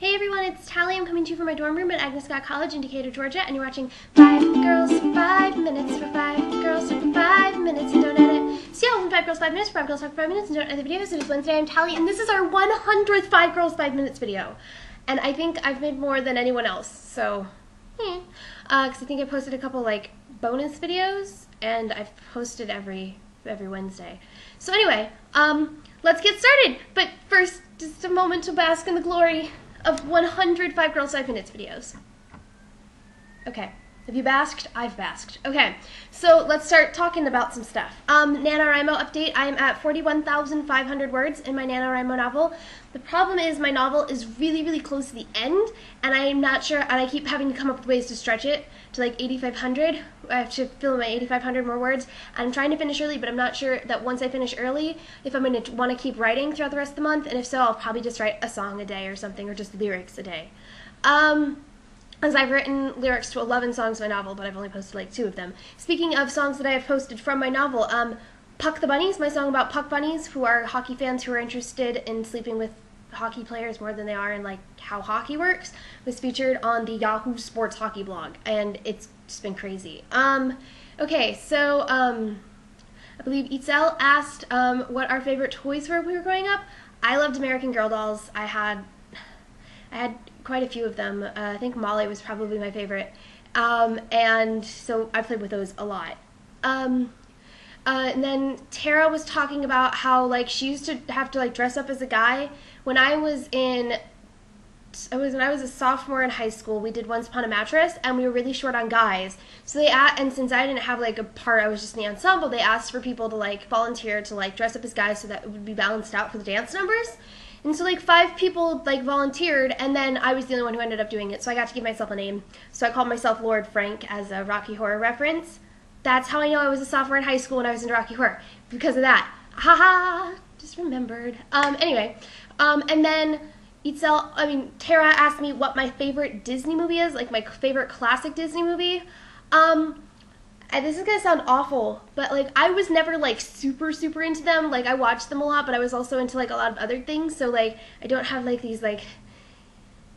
Hey everyone, it's Tally. I'm coming to you from my dorm room at Agnes Scott College in Decatur, Georgia, and you're watching 5 Girls for 5 Minutes for 5 Girls for 5 Minutes and don't edit. So yeah, welcome to 5 Girls 5 Minutes for 5 Girls for 5 Minutes and don't edit videos. It is Wednesday. I'm Tally, and this is our 100th 5 Girls 5 Minutes video. And I think I've made more than anyone else, so because I think I posted a couple like bonus videos, and I've posted every Wednesday. So anyway, let's get started. But first, just a moment to bask in the glory of 100 5 Girls 5 Minutes videos. Okay, have you basked? I've basked. Okay, so let's start talking about some stuff. NaNoWriMo update. I am at 41,500 words in my NaNoWriMo novel. The problem is my novel is really, really close to the end, and I'm not sure, and I keep having to come up with ways to stretch it to like 8,500. I have to fill in my 8,500 more words. I'm trying to finish early, but I'm not sure that once I finish early, if I'm going to want to keep writing throughout the rest of the month, and if so, I'll probably just write a song a day or something, or just lyrics a day. As I've written lyrics to 11 songs in my novel, but I've only posted like 2 of them. Speaking of songs that I have posted from my novel, Puck the Bunnies, my song about Puck Bunnies, who are hockey fans who are interested in sleeping with hockey players more than they are in like how hockey works, was featured on the Yahoo Sports Hockey blog, and it's just been crazy. Okay, so I believe Itzel asked what our favorite toys were when we were growing up. I loved American Girl dolls. I had quite a few of them. I think Molly was probably my favorite, and so I played with those a lot. And then Tara was talking about how like she used to have to like dress up as a guy. When I was a sophomore in high school, we did Once Upon a Mattress, and we were really short on guys. So and since I didn't have like a part, I was just in the ensemble, they asked for people to like volunteer to like dress up as guys so that it would be balanced out for the dance numbers. And so like 5 people like volunteered, and then I was the only one who ended up doing it, so I got to give myself a name. So I called myself Lord Frank as a Rocky Horror reference. That's how I know I was a sophomore in high school when I was into Rocky Horror, because of that. Haha, just remembered. Anyway, and then Tara asked me what my favorite Disney movie is, like my favorite classic Disney movie. And this is gonna sound awful, but like I was never like super into them. Like I watched them a lot, but I was also into like a lot of other things. So like I don't have like these like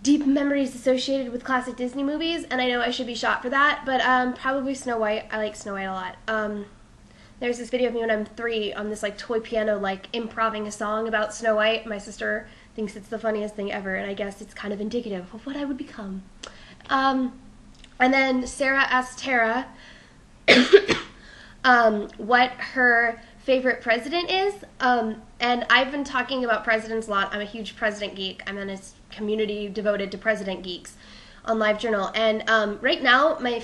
deep memories associated with classic Disney movies, and I know I should be shot for that. But probably Snow White. I like Snow White a lot. There's this video of me when I'm 3 on this like toy piano, like improving a song about Snow White. My sister thinks it's the funniest thing ever, and I guess it's kind of indicative of what I would become. And then Sarah asked Tara what her favorite president is, and I've been talking about presidents a lot. I'm a huge president geek. I'm in a community devoted to president geeks on LiveJournal, and right now my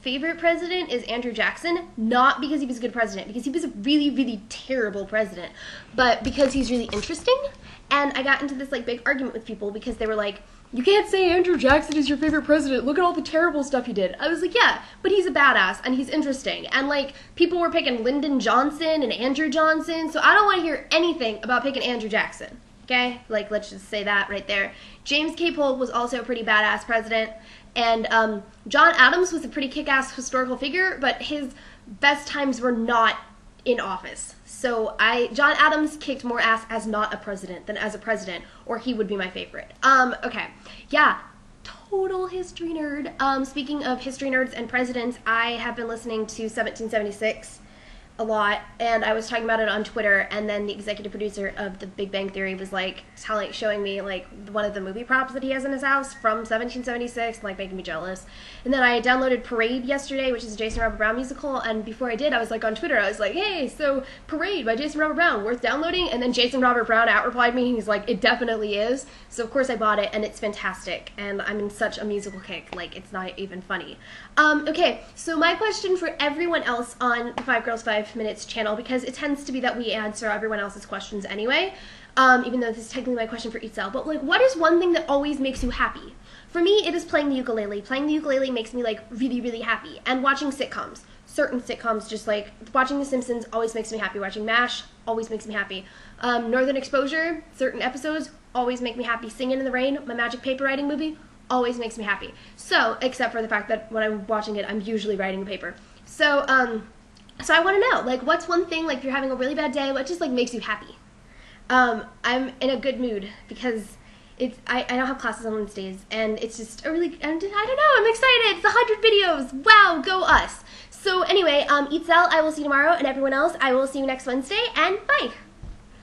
favorite president is Andrew Jackson, not because he was a good president, because he was a really terrible president, but because he's really interesting. And I got into this like big argument with people because they were like, you can't say Andrew Jackson is your favorite president. Look at all the terrible stuff he did. I was like, yeah, but he's a badass and he's interesting. And like people were picking Lyndon Johnson and Andrew Johnson, so I don't want to hear anything about picking Andrew Jackson. Okay? Like let's just say that right there. James K. Polk was also a pretty badass president, and John Adams was a pretty kick-ass historical figure, but his best times were not in office. So John Adams kicked more ass as not a president than as a president, or he would be my favorite. Okay, yeah, total history nerd. Speaking of history nerds and presidents, I have been listening to 1776 a lot, and I was talking about it on Twitter, and then the executive producer of The Big Bang Theory was like showing me like one of the movie props that he has in his house from 1776, like making me jealous. And then I downloaded Parade yesterday, which is a Jason Robert Brown musical, and before I did, I was like on Twitter, I was like, hey, so Parade by Jason Robert Brown, worth downloading? And then Jason Robert Brown out-replied me, and he's like, it definitely is. So of course I bought it, and it's fantastic, and I'm in such a musical kick, like it's not even funny. Okay, so my question for everyone else on the 5 Girls 5 Minutes channel, because it tends to be that we answer everyone else's questions anyway, even though this is technically my question for Itzel, but like what is one thing that always makes you happy? For me, it is playing the ukulele. Playing the ukulele makes me like really happy, and watching sitcoms. Certain sitcoms, just like watching The Simpsons always makes me happy. Watching MASH always makes me happy. Northern Exposure, certain episodes always make me happy. Singing in the Rain, my Magic Paper Writing movie, always makes me happy. So, except for the fact that when I'm watching it, I'm usually writing a paper. So, so I want to know, like, what's one thing, like, if you're having a really bad day, what just, like, makes you happy? I'm in a good mood because I don't have classes on Wednesdays, and it's just a really, I don't know, I'm excited. It's 100 videos. Wow, go us. So anyway, Itzel, I will see you tomorrow, and everyone else, I will see you next Wednesday, and bye.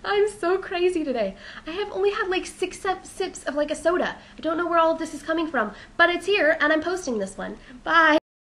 I'm so crazy today. I have only had like 6 sips of like a soda. I don't know where all of this is coming from, but it's here, and I'm posting this one. Bye.